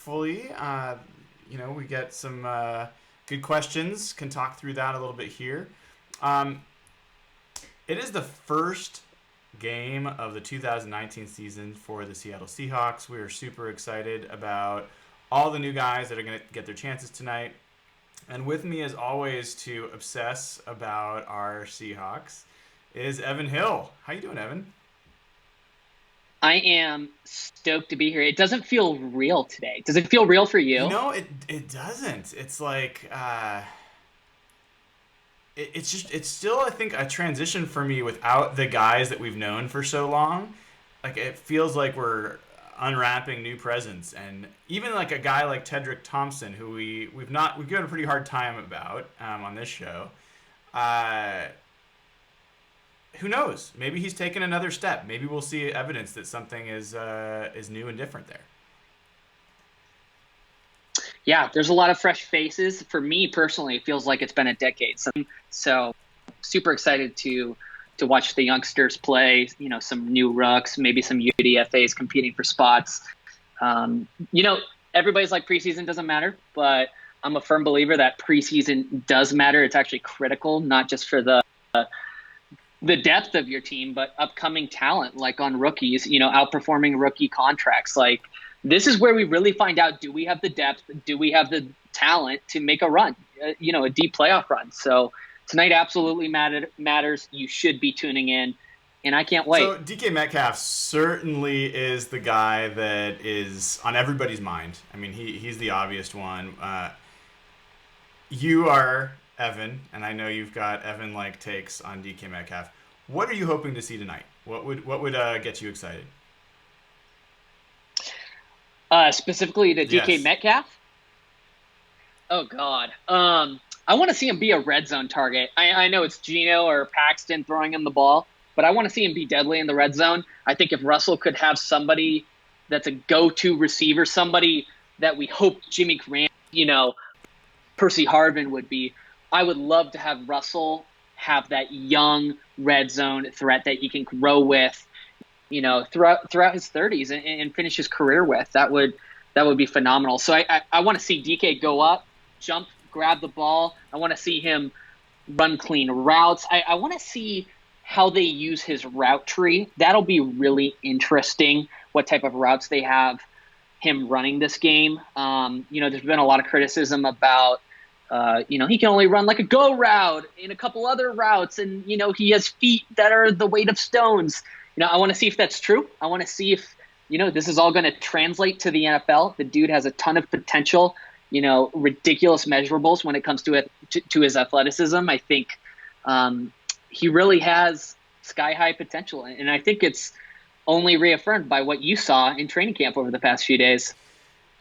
hopefully, we get some good questions. Can talk through that a little bit here. It is the first game of the 2019 season for the Seattle Seahawks. We are super excited about all the new guys that are going to get their chances tonight. And with me, as always, to obsess about our Seahawks is Evan Hill. How you doing, Evan? I am stoked to be here. It doesn't feel real today. Does it feel real for you? It doesn't. It's like it's still, I think, a transition for me without the guys that we've known for so long. Like, it feels like we're unwrapping new presents, and even like a guy like Tedrick Thompson, who we've given a pretty hard time about on this show. Who knows? Maybe he's taken another step. Maybe we'll see evidence that something is new and different there. Yeah, there's a lot of fresh faces. For me personally, it feels like it's been a decade. So super excited to watch the youngsters play. Some new rooks, maybe some UDFAs competing for spots. Everybody's like preseason doesn't matter, but I'm a firm believer that preseason does matter. It's actually critical, not just for the depth of your team, but upcoming talent, like on rookies, outperforming rookie contracts. Like, this is where we really find out, do we have the depth? Do we have the talent to make a run, a deep playoff run? So tonight absolutely matters. You should be tuning in, and I can't wait. So DK Metcalf certainly is the guy that is on everybody's mind. I mean, he's the obvious one. You are Evan, and I know you've got Evan-like takes on DK Metcalf. What are you hoping to see tonight? What would get you excited? Specifically to DK Metcalf? Oh, God. I want to see him be a red zone target. I know it's Geno or Paxton throwing him the ball, but I want to see him be deadly in the red zone. I think if Russell could have somebody that's a go-to receiver, somebody that we hope Jimmy Graham, Percy Harvin would be, I would love to have Russell have that young red zone threat that he can grow with, throughout his 30s and finish his career with. That would be phenomenal. So I want to see DK go up, jump, grab the ball. I want to see him run clean routes. I want to see how they use his route tree. That'll be really interesting, what type of routes they have him running this game. There's been a lot of criticism about he can only run like a go route in a couple other routes, and he has feet that are the weight of stones. I want to see if that's true. I want to see if this is all going to translate to the NFL. The dude has a ton of potential, ridiculous measurables when it comes to his athleticism. I think he really has sky high potential, and I think it's only reaffirmed by what you saw in training camp over the past few days.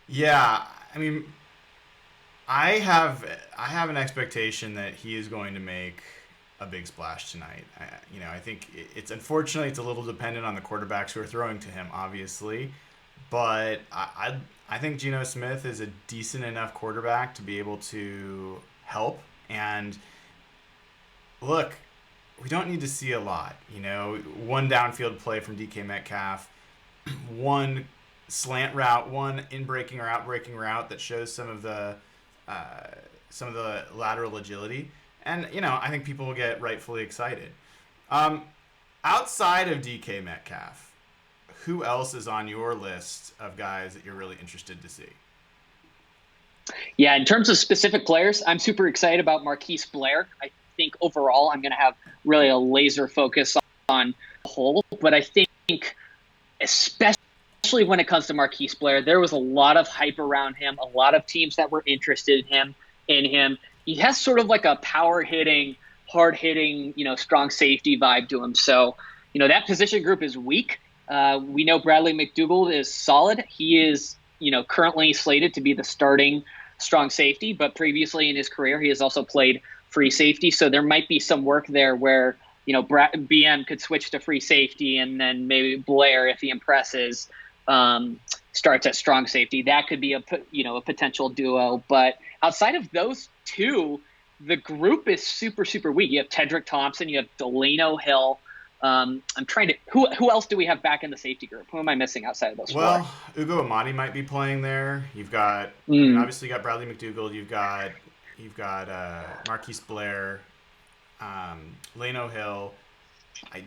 Yeah, I mean, I have an expectation that he is going to make a big splash tonight. I think it's unfortunately it's a little dependent on the quarterbacks who are throwing to him, obviously, but I think Geno Smith is a decent enough quarterback to be able to help. And look, we don't need to see a lot. One downfield play from DK Metcalf, one slant route, one in-breaking or out-breaking route that shows some of the lateral agility. And, I think people will get rightfully excited. Outside of DK Metcalf, who else is on your list of guys that you're really interested to see? Yeah, in terms of specific players, I'm super excited about Marquise Blair. I think overall I'm going to have really a laser focus on the whole. But I think especially when it comes to Marquise Blair, there was a lot of hype around him, a lot of teams that were interested in him. He has sort of like a power-hitting, hard-hitting, strong safety vibe to him. So, that position group is weak. We know Bradley McDougald is solid. He is, currently slated to be the starting strong safety, but previously in his career, he has also played free safety. So there might be some work there where, BM could switch to free safety, and then maybe Blair, if he impresses, starts at strong safety. That could be a potential duo. But outside of those two, the group is super, super weak. You have Tedrick Thompson, you have Delano Hill, I'm trying to who else do we have back in the safety group? Who am I missing outside of those four? Well, Ugo Amadi might be playing there. You've got, I mean, Mm, obviously you got Bradley McDougald. You've got Marquise Blair, Lano Hill. I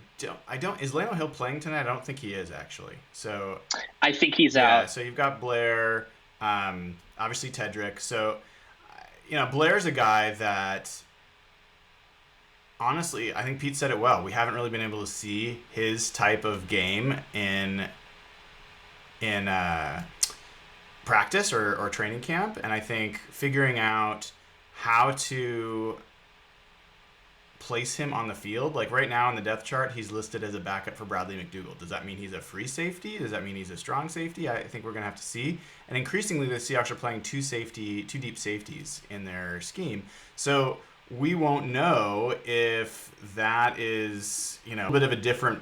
don't. Is Lano Hill playing tonight? I don't think he is actually. So I think he's yeah. out. So you've got Blair, obviously Tedrick. So Blair's a guy that honestly, I think Pete said it well. We haven't really been able to see his type of game in practice or training camp, and I think figuring out how to place him on the field. Like right now in the depth chart, he's listed as a backup for Bradley McDougald. Does that mean he's a free safety? Does that mean he's a strong safety? I think we're gonna have to see. And increasingly, the Seahawks are playing two deep safeties in their scheme. So we won't know if that is a bit of a different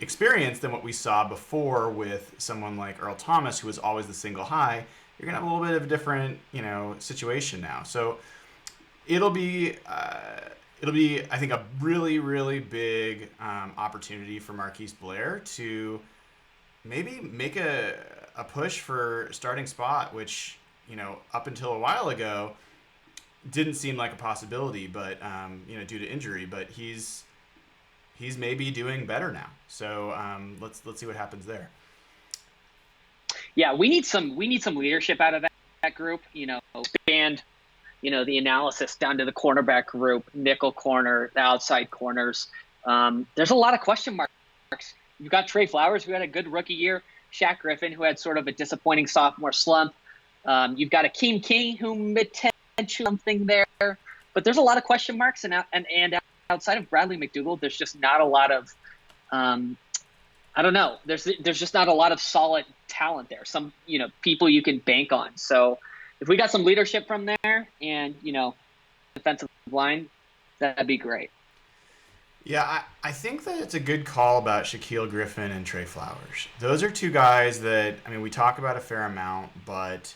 experience than what we saw before with someone like Earl Thomas, who was always the single high. You're gonna have a little bit of a different situation now. So it'll be I think a really really big opportunity for Marquise Blair to maybe make a push for starting spot, which up until a while ago didn't seem like a possibility, but due to injury. But he's maybe doing better now. So let's see what happens there. Yeah, we need some leadership out of that group. Expand the analysis down to the cornerback group, nickel corner, the outside corners. There's a lot of question marks. You've got Trey Flowers, who had a good rookie year. Shaq Griffin, who had sort of a disappointing sophomore slump. You've got Akeem King, who potentially something there. But there's a lot of question marks, and outside of Bradley McDougald, there's just not a lot of I don't know. There's just not a lot of solid talent there. Some people you can bank on. So if we got some leadership from there and defensive line, that'd be great. Yeah, I think that it's a good call about Shaquille Griffin and Trey Flowers. Those are two guys that, I mean, we talk about a fair amount, but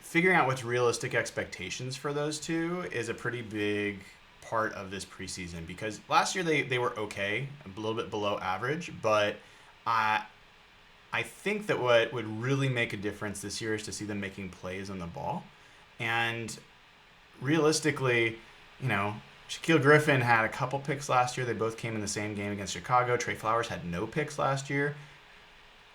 figuring out what's realistic expectations for those two is a pretty big part of this preseason, because last year they were okay, a little bit below average, but I think that what would really make a difference this year is to see them making plays on the ball. And realistically, Shaquille Griffin had a couple picks last year. They both came in the same game against Chicago. Trey Flowers had no picks last year.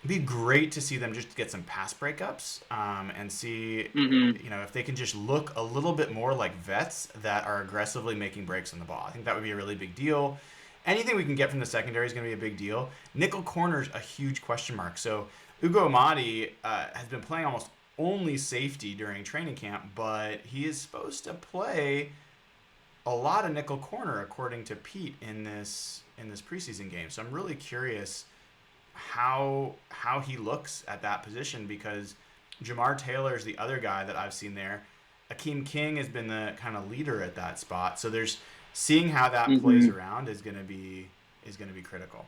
It'd be great to see them just get some pass breakups and see, if they can just look a little bit more like vets that are aggressively making breaks on the ball. I think that would be a really big deal. Anything we can get from the secondary is going to be a big deal. Nickel corner's a huge question mark. So Ugo Amadi has been playing almost only safety during training camp, but he is supposed to play a lot of nickel corner according to Pete in this preseason game. So I'm really curious how he looks at that position, because Jamar Taylor is the other guy that I've seen there. Akeem King has been the kind of leader at that spot. So there's seeing how that plays around is going to be critical.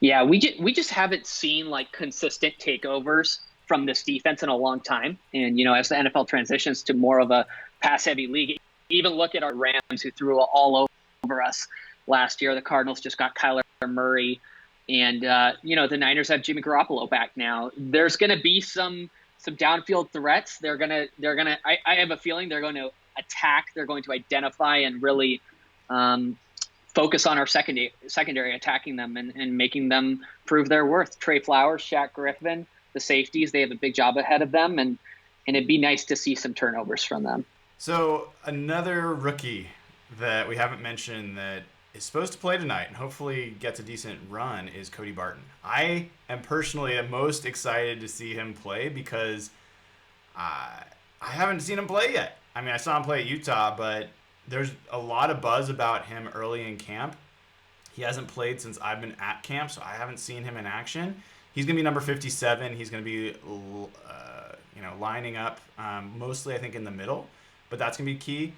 Yeah, we just haven't seen like consistent takeovers from this defense in a long time. And as the NFL transitions to more of a pass-heavy league, even look at our Rams, who threw all over us last year. The Cardinals just got Kyler Murray, and the Niners have Jimmy Garoppolo back now. There's going to be some downfield threats. They're gonna. I have a feeling they're going to attack. They're going to identify and really focus on our secondary, attacking them and making them prove their worth. Trey Flowers, Shaq Griffin, the safeties, they have a big job ahead of them, and it'd be nice to see some turnovers from them. So another rookie that we haven't mentioned that is supposed to play tonight and hopefully gets a decent run is Cody Barton. I am personally most excited to see him play because I haven't seen him play yet. I mean, I saw him play at Utah, but there's a lot of buzz about him early in camp. He hasn't played since I've been at camp, so I haven't seen him in action. He's going to be number 57. He's going to be, lining up mostly, I think, in the middle, but that's going to be key.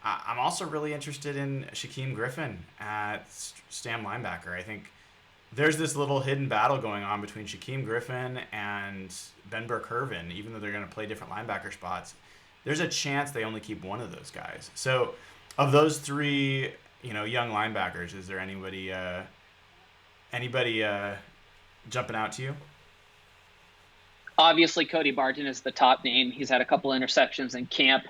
I'm also really interested in Shaquille Griffin at Stam linebacker. I think there's this little hidden battle going on between Shaquille Griffin and Ben Burke-Irvin, even though they're going to play different linebacker spots. There's a chance they only keep one of those guys. So of those three, young linebackers, is there anybody jumping out to you? Obviously, Cody Barton is the top name. He's had a couple interceptions in camp.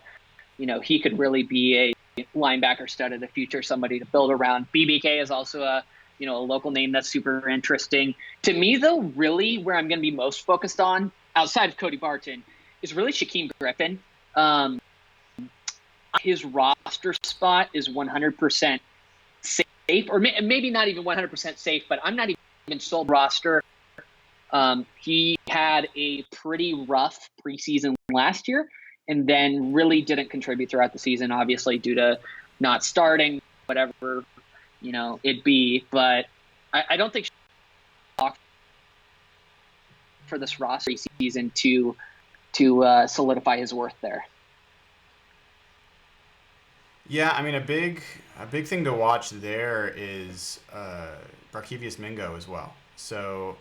He could really be a linebacker stud of the future, somebody to build around. BBK is also a local name that's super interesting. To me, though, really where I'm going to be most focused on, outside of Cody Barton, is really Shaquille Griffin. His roster spot is 100% safe, or maybe not even 100% safe, but I'm not even sold roster. He had a pretty rough preseason last year and then really didn't contribute throughout the season, obviously due to not starting, whatever, it be. But I don't think for this roster season to solidify his worth there. Yeah, I mean, a big thing to watch there is Barkevious Mingo as well. So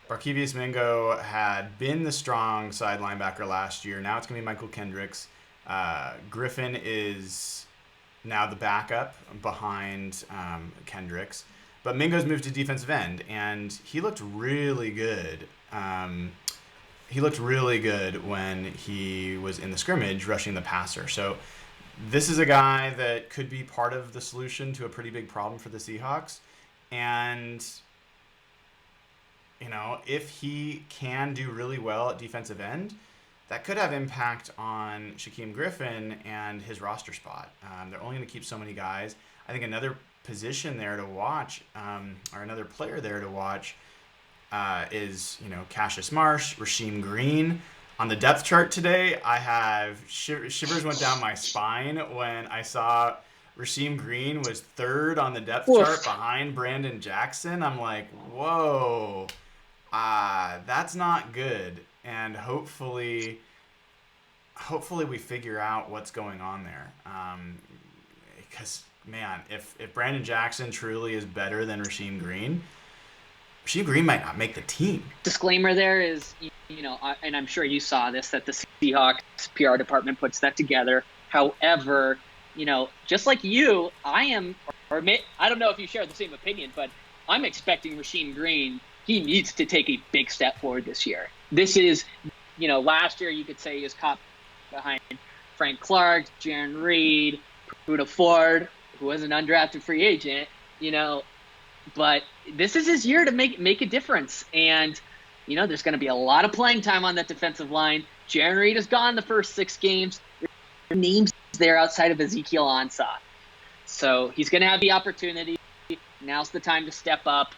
Barkevious Mingo had been the strong side linebacker last year. Now it's going to be Michael Kendricks. Griffin is now the backup behind Kendricks. But Mingo's moved to defensive end, and he looked really good. He looked really good when he was in the scrimmage rushing the passer. So this is a guy that could be part of the solution to a pretty big problem for the Seahawks. And if he can do really well at defensive end, that could have impact on Shaquille Griffin and his roster spot. They're only going to keep so many guys. I think another position there to watch, or another player there to watch, is Cassius Marsh, Rasheem Green. On the depth chart today, I have shivers went down my spine when I saw Rasheem Green was third on the depth chart behind Brandon Jackson. I'm like, whoa. That's not good, and hopefully we figure out what's going on there. Because man, if Brandon Jackson truly is better than Rasheem Green might not make the team. Disclaimer there is, and I'm sure you saw this, that the Seahawks PR department puts that together. However, just like you, I don't know if you share the same opinion, but I'm expecting Rasheem Green. He needs to take a big step forward this year. This is, last year you could say he was caught behind Frank Clark, Jaron Reed, Puda Ford, who was an undrafted free agent, but this is his year to make a difference. And, there's going to be a lot of playing time on that defensive line. Jaron Reed has gone the first 6 games. There's names there outside of Ezekiel Ansah. So he's going to have the opportunity. Now's the time to step up.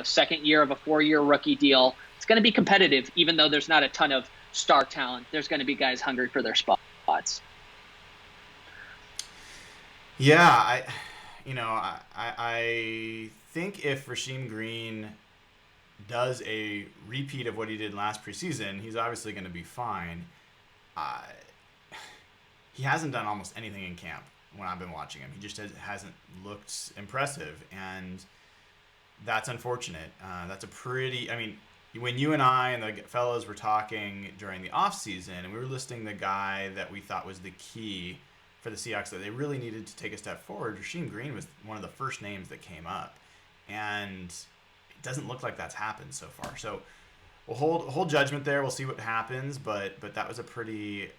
Second year of a 4-year rookie deal. It's going to be competitive, even though there's not a ton of star talent. There's going to be guys hungry for their spots. Yeah, I think if Rasheem Green does a repeat of what he did last preseason, he's obviously going to be fine. He hasn't done almost anything in camp when I've been watching him. He just hasn't looked impressive, and that's unfortunate. That's a pretty... I mean, when you and I and the fellows were talking during the offseason, and we were listing the guy that we thought was the key for the Seahawks that they really needed to take a step forward, Rasheem Green was one of the first names that came up. And it doesn't look like that's happened so far. So we'll hold judgment there. We'll see what happens, but that's a pretty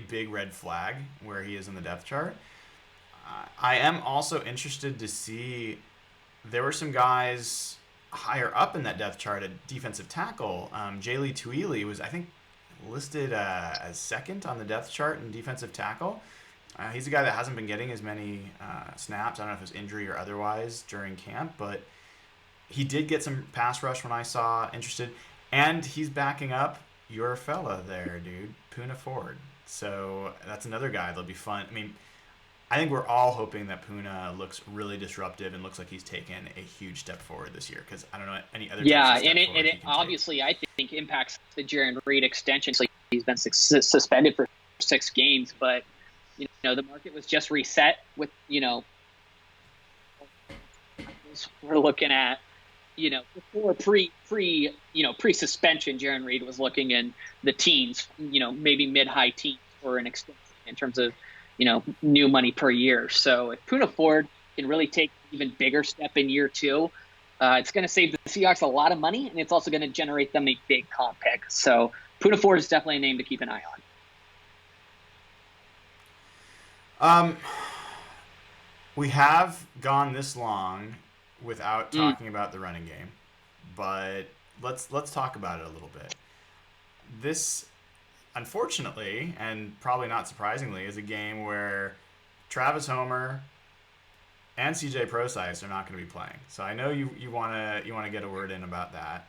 big red flag where he is in the depth chart. I am also interested to see... There were some guys higher up in that depth chart at defensive tackle. Jaylee Tuili was, I think, listed as second on the depth chart in defensive tackle. He's a guy that hasn't been getting as many snaps. I don't know if it was injury or otherwise during camp, but he did get some pass rush when I saw interested. And he's backing up your fella there, dude, Poona Ford. So that's another guy that'll be fun. I mean, I think we're all hoping that Poona looks really disruptive and looks like he's taken a huge step forward this year, because I don't know any other. Yeah, and it obviously I think impacts the Jaron Reed extension. So he's been suspended for 6 games, but the market was just reset with we're looking at before pre-suspension, Jaron Reed was looking in the teens, maybe mid-high teens for an extension in terms of new money per year. So if Poona Ford can really take an even bigger step in year 2. It's going to save the Seahawks a lot of money, and it's also going to generate them a big comp pick. So Poona Ford is definitely a name to keep an eye on. We have gone this long without talking about the running game, but let's talk about it a little bit. This, unfortunately, and probably not surprisingly, is a game where Travis Homer and CJ Prosise are not going to be playing. So I know you want to get a word in about that.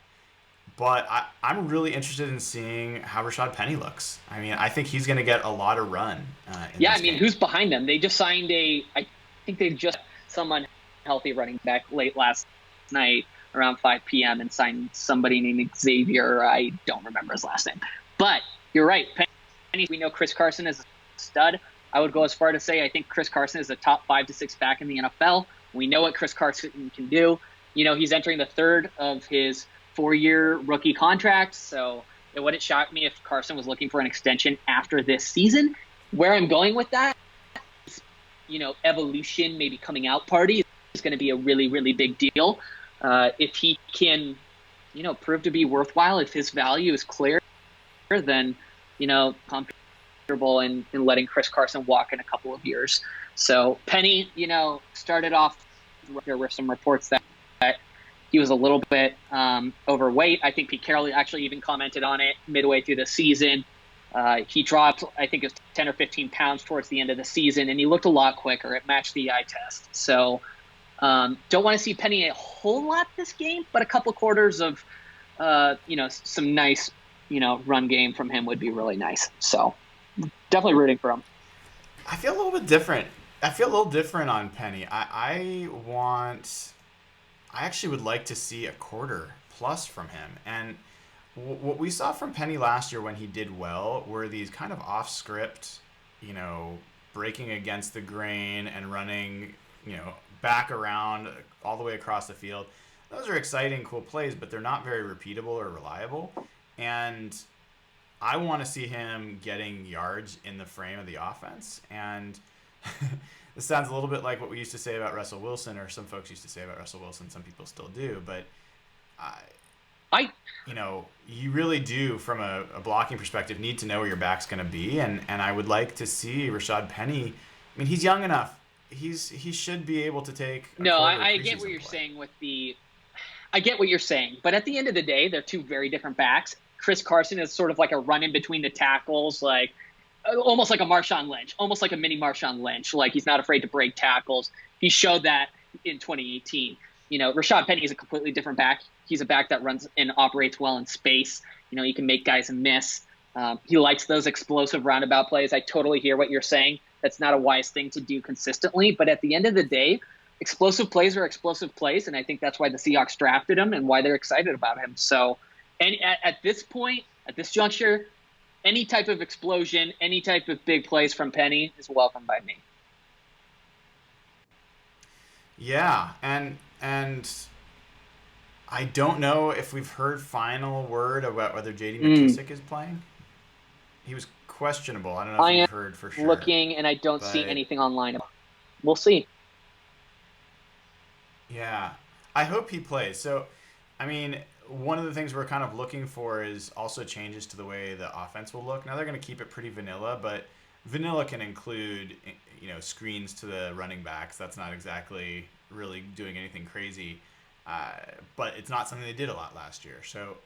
But I'm really interested in seeing how Rashad Penny looks. I mean, I think he's going to get a lot of run. Game. Who's behind them? They just signed I think they just someone healthy running back late last night around 5 p.m. and signed somebody named Xavier. I don't remember his last name. But you're right. Penny, we know Chris Carson is a stud. I would go as far to say I think Chris Carson is a top 5 to 6 back in the NFL. We know what Chris Carson can do. He's entering the third of his 4-year rookie contract, so it wouldn't shock me if Carson was looking for an extension after this season. Where I'm going with that is, evolution, maybe coming out party is going to be a really, really big deal. If he can, prove to be worthwhile, if his value is clear, then, comfortable in letting Chris Carson walk in a couple of years. So Penny, started off, there were some reports that he was a little bit overweight. I think Pete Carroll actually even commented on it midway through the season. He dropped, I think it was 10 or 15 pounds towards the end of the season, and he looked a lot quicker. It matched the eye test. So don't want to see Penny a whole lot this game, but a couple quarters of, some nice, run game from him would be really nice. So definitely rooting for him. I feel a little bit different. On Penny. I actually would like to see a quarter plus from him. And what we saw from Penny last year when he did well were these kind of off-script, breaking against the grain and running, back around all the way across the field. Those are exciting, cool plays, but they're not very repeatable or reliable. And I want to see him getting yards in the frame of the offense. And this sounds a little bit like what we used to say about Russell Wilson, or some folks used to say about Russell Wilson. Some people still do, but you really do, from a blocking perspective, need to know where your back's going to be. And I would like to see Rashad Penny. I mean, he's young enough. He should be able to take. I get what you're saying I get what you're saying, but at the end of the day, they're two very different backs. Chris Carson is sort of like a run in between the tackles, like almost like a Marshawn Lynch, almost like a mini Marshawn Lynch. Like, he's not afraid to break tackles. He showed that in 2018. Rashad Penny is a completely different back. He's a back that runs and operates well in space. He can make guys miss. He likes those explosive roundabout plays. I totally hear what you're saying. That's not a wise thing to do consistently. But at the end of the day, explosive plays are explosive plays, and I think that's why the Seahawks drafted him and why they're excited about him. So, and at this point, at this juncture, any type of explosion, any type of big plays from Penny is welcome by me. Yeah, and I don't know if we've heard final word about whether J.D. McKissic is playing. He was questionable. I don't know if you've heard for sure. Looking, and I don't see anything online. We'll see. Yeah, I hope he plays. So, I mean, one of the things we're kind of looking for is also changes to the way the offense will look. Now, they're going to keep it pretty vanilla, but vanilla can include, screens to the running backs. That's not exactly really doing anything crazy, but it's not something they did a lot last year. So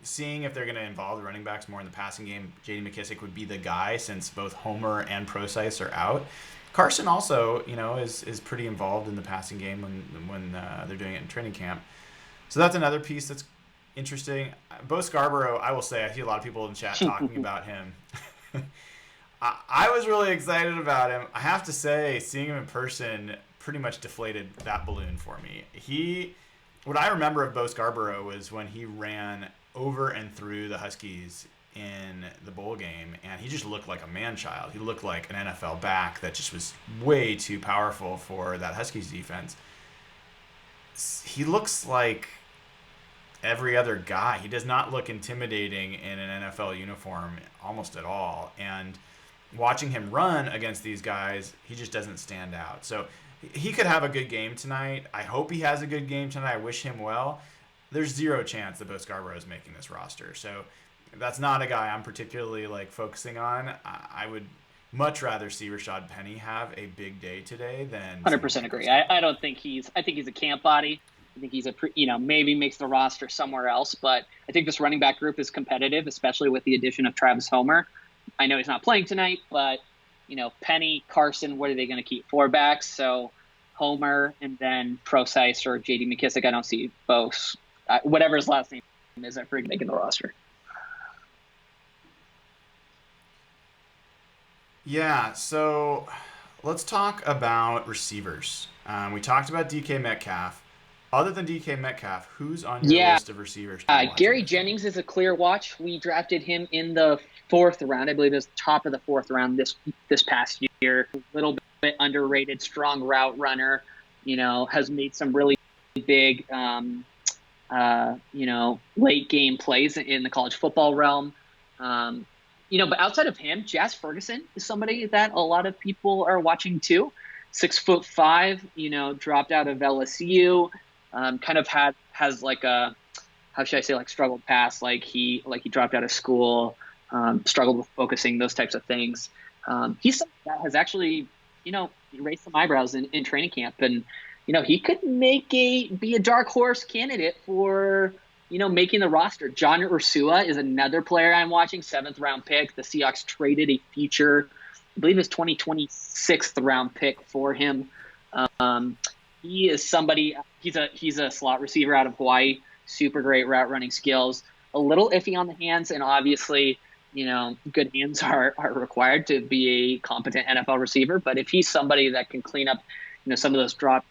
seeing if they're going to involve the running backs more in the passing game, J.D. McKissic would be the guy, since both Homer and Prosise are out. Carson also, is pretty involved in the passing game when they're doing it in training camp. So that's another piece that's interesting. Bo Scarborough, I will say, I see a lot of people in chat talking about him. I was really excited about him. I have to say, seeing him in person pretty much deflated that balloon for me. What I remember of Bo Scarborough was when he ran over and through the Huskies in the bowl game, and he just looked like a man-child. He looked like an NFL back that just was way too powerful for that Huskies defense. He looks like every other guy. He does not look intimidating in an NFL uniform almost at all. And watching him run against these guys, he just doesn't stand out. So he could have a good game tonight. I hope he has a good game tonight. I wish him well. There's zero chance that Bo Scarborough is making this roster. So that's not a guy I'm particularly like focusing on. I would much rather see Rashad Penny have a big day today than 100% agree. I don't think I think he's a camp body. I think he's maybe makes the roster somewhere else, but I think this running back group is competitive, especially with the addition of Travis Homer. I know he's not playing tonight, but Penny, Carson, what are they going to keep? 4 backs. So Homer and then Procise or JD McKissick. I don't see both. Whatever his last name is, I forget making the roster. Yeah, so let's talk about receivers. We talked about DK Metcalf. Other than DK Metcalf, who's on your list of receivers? Gary Jennings is a clear watch. We drafted him in the 4th round. I believe it was top of the 4th round this past year. A little bit underrated, strong route runner. Has made some really big, late game plays in the college football realm. But outside of him, Jazz Ferguson is somebody that a lot of people are watching too. 6'5", dropped out of LSU. Kind of has like a, how should I say, like struggled past, like he dropped out of school, struggled with focusing, those types of things. He's somebody that has actually, raised some eyebrows in training camp, and he could be a dark horse candidate for making the roster. John Ursua is another player I'm watching, 7th round pick. The Seahawks traded a future, I believe it's 2026 round pick for him. He is somebody. He's a slot receiver out of Hawaii. Super great route running skills. A little iffy on the hands, and obviously, good hands are required to be a competent NFL receiver. But if he's somebody that can clean up, some of those drop,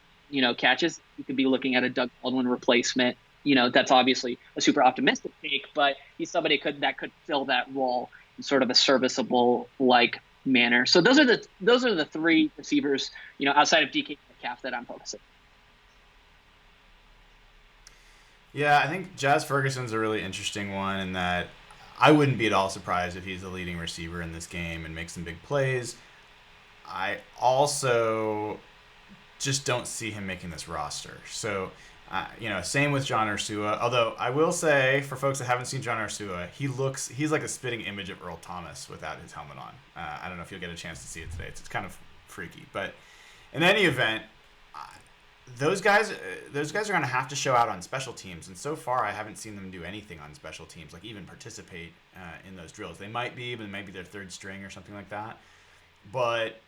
catches, you could be looking at a Doug Baldwin replacement. That's obviously a super optimistic take, but he's somebody that could fill that role in sort of a serviceable like manner. So those are the 3 receivers, outside of DK Metcalf that I'm focusing. Yeah, I think Jazz Ferguson's a really interesting one in that I wouldn't be at all surprised if he's the leading receiver in this game and makes some big plays. I also just don't see him making this roster. So, same with John Ursua. Although I will say, for folks that haven't seen John Ursua, he's like a spitting image of Earl Thomas without his helmet on. I don't know if you'll get a chance to see it today. It's kind of freaky. But in any event, those guys are going to have to show out on special teams. And so far, I haven't seen them do anything on special teams, like even participate in those drills. They might be, but it might be their 3rd string or something like that. But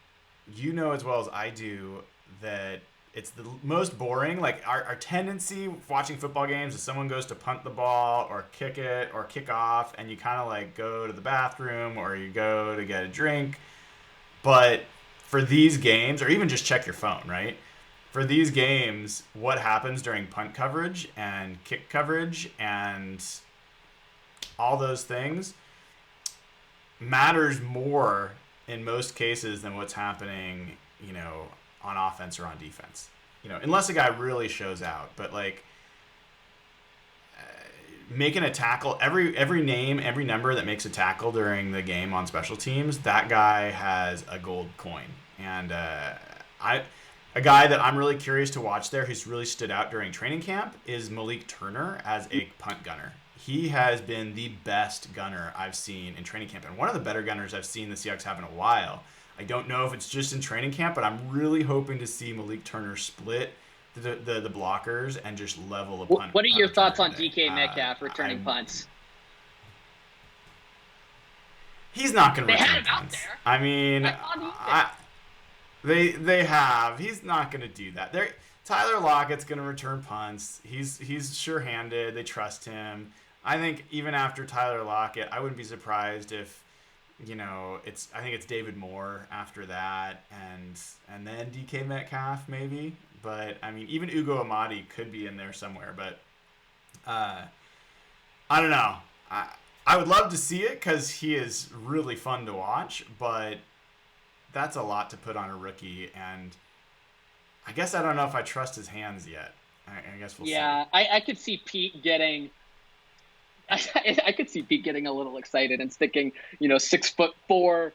as well as I do that it's the most boring. Like our tendency watching football games is someone goes to punt the ball or kick it or kick off, and you kind of like go to the bathroom or you go to get a drink. But for these games, or even just check your phone, right? For these games, what happens during punt coverage and kick coverage and all those things matters more in most cases than what's happening, on offense or on defense. Unless a guy really shows out. But like making a tackle, every name, every number that makes a tackle during the game on special teams, that guy has a gold coin. And a guy that I'm really curious to watch there who's really stood out during training camp is Malik Turner as a punt gunner. He has been the best gunner I've seen in training camp, and one of the better gunners I've seen the Seahawks have in a while. I don't know if it's just in training camp, but I'm really hoping to see Malik Turner split the blockers and just level the punt. What are your thoughts on DK Metcalf returning punts? He's not going to return punts. I mean, they have. He's not going to do that. Tyler Lockett's going to return punts. He's sure-handed. They trust him. I think even after Tyler Lockett, I wouldn't be surprised if I think it's David Moore after that, and then DK Metcalf maybe. But I mean, even Ugo Amadi could be in there somewhere. But I don't know. I would love to see it because he is really fun to watch. But that's a lot to put on a rookie, and I guess I don't know if I trust his hands yet. I guess we'll see. Yeah, I could see Pete getting. I could see Pete getting a little excited and sticking, 6'4", 6'5"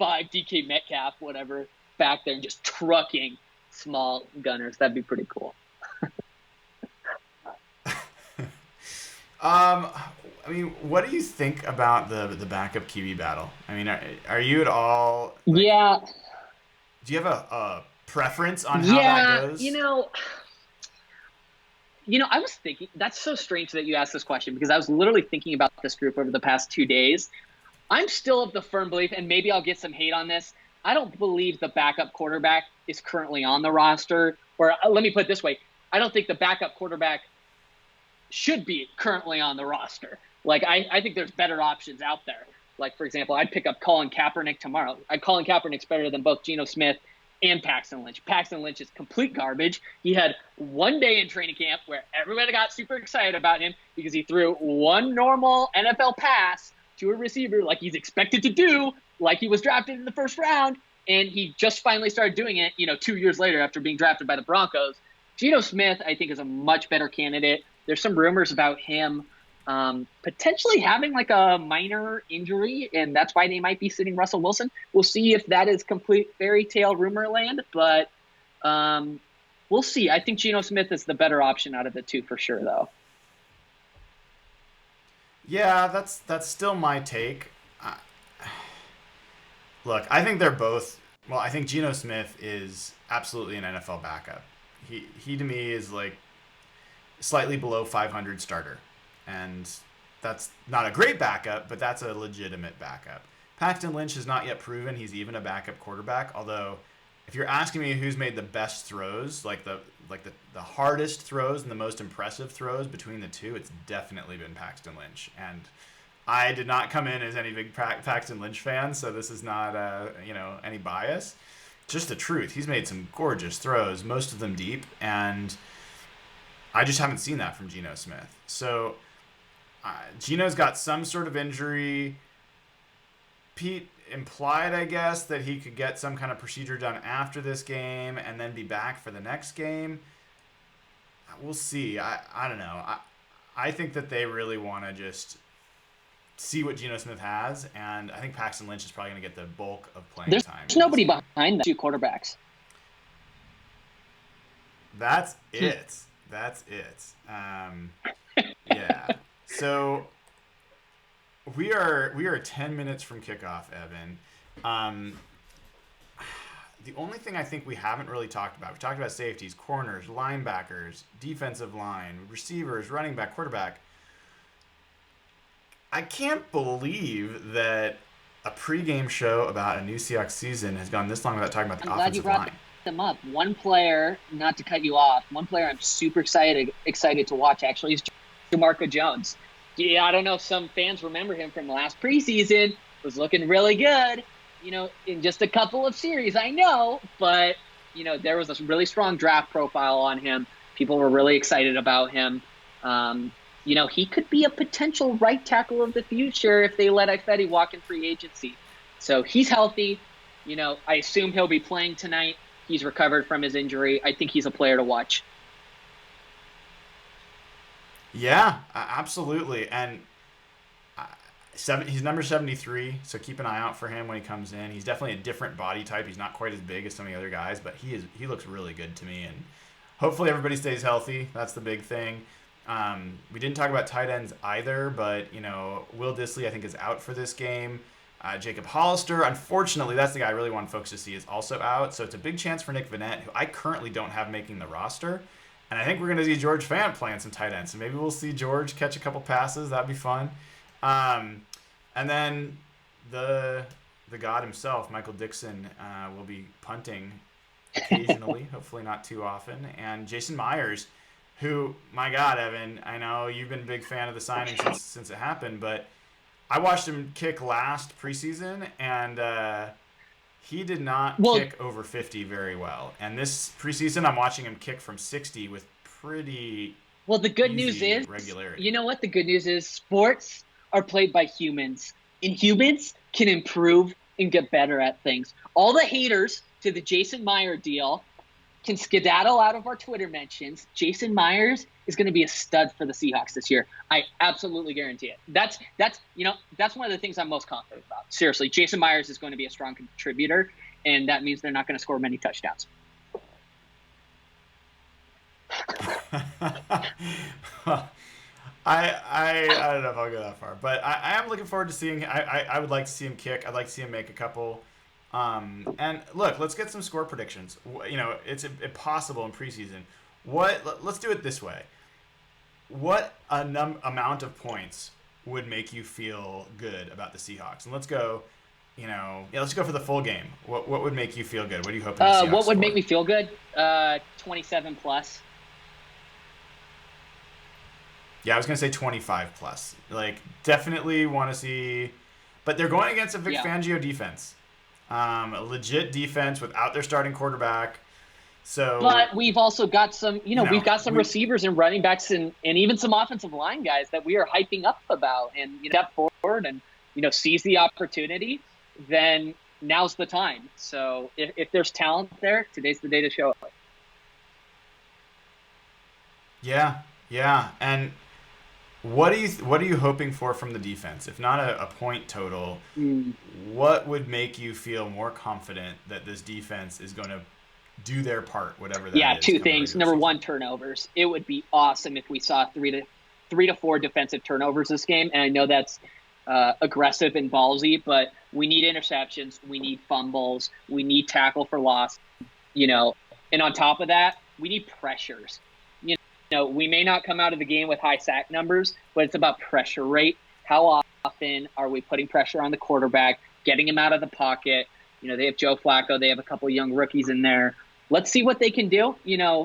DK Metcalf, whatever, back there and just trucking small gunners. That'd be pretty cool. I mean, what do you think about the backup QB battle? I mean, are you at all like, Yeah. do you have a preference on how that Yeah, goes? I was thinking, that's so strange that you asked this question, because I was literally thinking about this group over the past 2 days. I'm still of the firm belief, and maybe I'll get some hate on this. I don't believe the backup quarterback is currently on the roster. Or let me put it this way. I don't think the backup quarterback should be currently on the roster. Like, I think there's better options out there. Like, for example, I'd pick up Colin Kaepernick tomorrow. Colin Kaepernick's better than both Geno Smith and Paxton Lynch. Paxton Lynch is complete garbage. He had one day in training camp where everybody got super excited about him because he threw one normal NFL pass to a receiver like he's expected to do, like he was drafted in the first round, and he just finally started doing it, 2 years later after being drafted by the Broncos. Geno Smith, I think, is a much better candidate. There's some rumors about him potentially having like a minor injury, and that's why they might be sitting Russell Wilson. We'll see if that is complete fairy tale rumor land, but we'll see. I think Geno Smith is the better option out of the two for sure, though. Yeah, that's still my take. Look, I think they're both. Well, I think Geno Smith is absolutely an NFL backup. He to me is like slightly below 500 starter, and that's not a great backup, but that's a legitimate backup. Paxton Lynch has not yet proven he's even a backup quarterback. Although, if you're asking me who's made the best throws, like the hardest throws and the most impressive throws between the two, it's definitely been Paxton Lynch. And I did not come in as any big Paxton Lynch fan, so this is not any bias. Just the truth. He's made some gorgeous throws, most of them deep, and I just haven't seen that from Geno Smith. So Geno's got some sort of injury. Pete implied, I guess, that he could get some kind of procedure done after this game and then be back for the next game. We'll see. I don't know. I think that they really want to just see what Geno Smith has, and I think Paxton Lynch is probably going to get the bulk of playing time. There's nobody behind the two quarterbacks. That's it. That's it. Yeah. So we are 10 minutes from kickoff, Evan. The only thing I think we haven't really talked about, we talked about safeties, corners, linebackers, defensive line, receivers, running back, quarterback. I can't believe that a pregame show about a new Seahawks season has gone this long without talking about the offensive line. I'm glad you brought them up. One player, not to cut you off, one player I'm super excited to watch actually is DeMarco Jones. Yeah, I don't know if some fans remember him from the last preseason. Was looking really good, in just a couple of series, I know. But, there was a really strong draft profile on him. People were really excited about him. He could be a potential right tackle of the future if they let Ifedi walk in free agency. So he's healthy. I assume he'll be playing tonight. He's recovered from his injury. I think he's a player to watch. Yeah, absolutely. And he's number 73, so keep an eye out for him when he comes in. He's definitely a different body type. He's not quite as big as some of the other guys, but he looks really good to me. And hopefully everybody stays healthy. That's the big thing. We didn't talk about tight ends either, but, Will Dissly, I think, is out for this game. Jacob Hollister, unfortunately, that's the guy I really want folks to see, is also out. So it's a big chance for Nick Vannett, who I currently don't have making the roster. And I think we're going to see George Fant playing some tight ends. So maybe we'll see George catch a couple passes. That'd be fun. And then the god himself, Michael Dixon, will be punting occasionally, hopefully not too often. And Jason Myers, who, my God, Evan, I know you've been a big fan of the signing since it happened, but I watched him kick last preseason, and he did not kick over 50 very well. And this preseason, I'm watching him kick from 60 with pretty the good news is regularity. You know what the good news is? Sports are played by humans, and humans can improve and get better at things. All the haters to the Jason Myers deal can skedaddle out of our Twitter mentions. Jason Myers is going to be a stud for the Seahawks this year. I absolutely guarantee it. That's one of the things I'm most confident about. Seriously, Jason Myers is going to be a strong contributor, and that means they're not going to score many touchdowns. Well, I don't know if I'll go that far, but I am looking forward to seeing. I would like to see him kick. I'd like to see him make a couple. And look, let's get some score predictions. You know, it's impossible in preseason. Let's do it this way. What amount of points would make you feel good about the Seahawks? And let's go. You know, yeah, let's go for the full game. What would make you feel good? What are you hoping the Seahawks What would score? make me feel good? 27 plus. Yeah, I was gonna say 25 plus. Like, definitely want to see, but they're going against a Vic Fangio defense, a legit defense without their starting quarterback. So, but we've also got some, we've got some receivers and running backs and even some offensive line guys that we are hyping up about, and step forward and seize the opportunity. Then now's the time. So if there's talent there, today's the day to show it. Yeah, and what are you hoping for from the defense? If not a point total, what would make you feel more confident that this defense is going to do their part, whatever that is? Yeah, two things. Number one, turnovers. It would be awesome if we saw three to four defensive turnovers this game. And I know that's aggressive and ballsy, but we need interceptions, we need fumbles, we need tackle for loss, and on top of that, we need pressures. We may not come out of the game with high sack numbers, but it's about pressure rate. How often are we putting pressure on the quarterback, getting him out of the pocket? They have Joe Flacco, they have a couple young rookies in there. Let's see what they can do.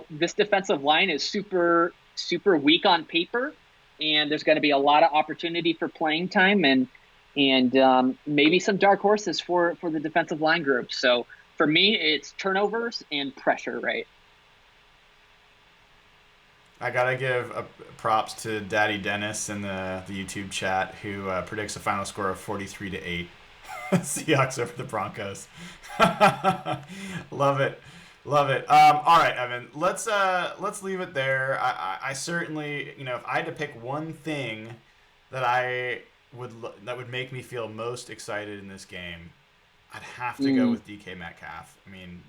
This defensive line is super, super weak on paper, and there's going to be a lot of opportunity for playing time and maybe some dark horses for the defensive line group. So for me, it's turnovers and pressure rate. I gotta give props to Daddy Dennis in the YouTube chat, who predicts a final score of 43-8. Seahawks over the Broncos. Love it. All right, Evan. Let's leave it there. I certainly, if I had to pick one thing that would make me feel most excited in this game, I'd have to go with DK Metcalf. I mean,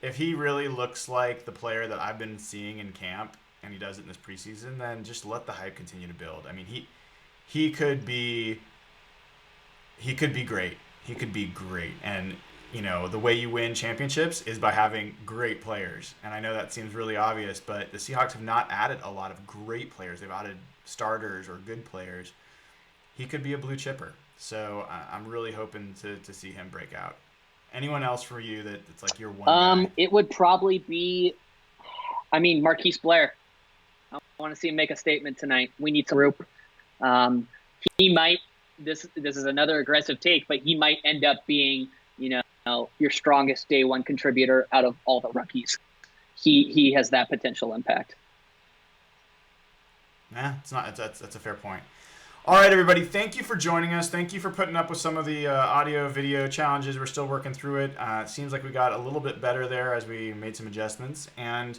if he really looks like the player that I've been seeing in camp, and he does it in this preseason, then just let the hype continue to build. I mean, he could be great. He could be great. And, the way you win championships is by having great players. And I know that seems really obvious, but the Seahawks have not added a lot of great players. They've added starters or good players. He could be a blue chipper. So I'm really hoping to see him break out. Anyone else for you that's like your one guy? It would probably be, Marquise Blair. I want to see him make a statement tonight. We need some group. He might. This is another aggressive take, but he might end up being, your strongest day one contributor out of all the rookies. He has that potential impact. Yeah, it's not. That's a fair point. All right, everybody. Thank you for joining us. Thank you for putting up with some of the audio video challenges. We're still working through it. It seems like we got a little bit better there as we made some adjustments. And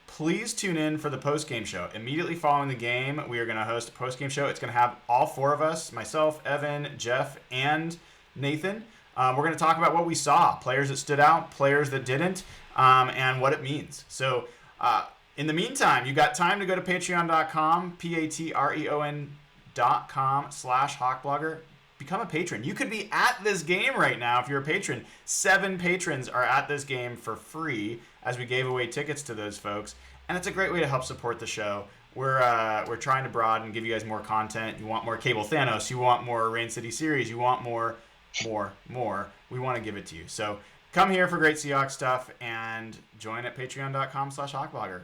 please tune in for the post-game show. Immediately following the game, we are going to host a post-game show. It's going to have all four of us, myself, Evan, Jeff, and Nathan. We're going to talk about what we saw, players that stood out, players that didn't, and what it means. So in the meantime, you got time to go to patreon.com, patreon.com/hawkblogger. Become a patron. You could be at this game right now if you're a patron. 7 patrons are at this game for free as we gave away tickets to those folks. And it's a great way to help support the show. We're trying to broaden and give you guys more content. You want more Cable Thanos. You want more Rain City series. You want more. We want to give it to you. So come here for great Seahawks stuff and join at patreon.com/hawkblogger.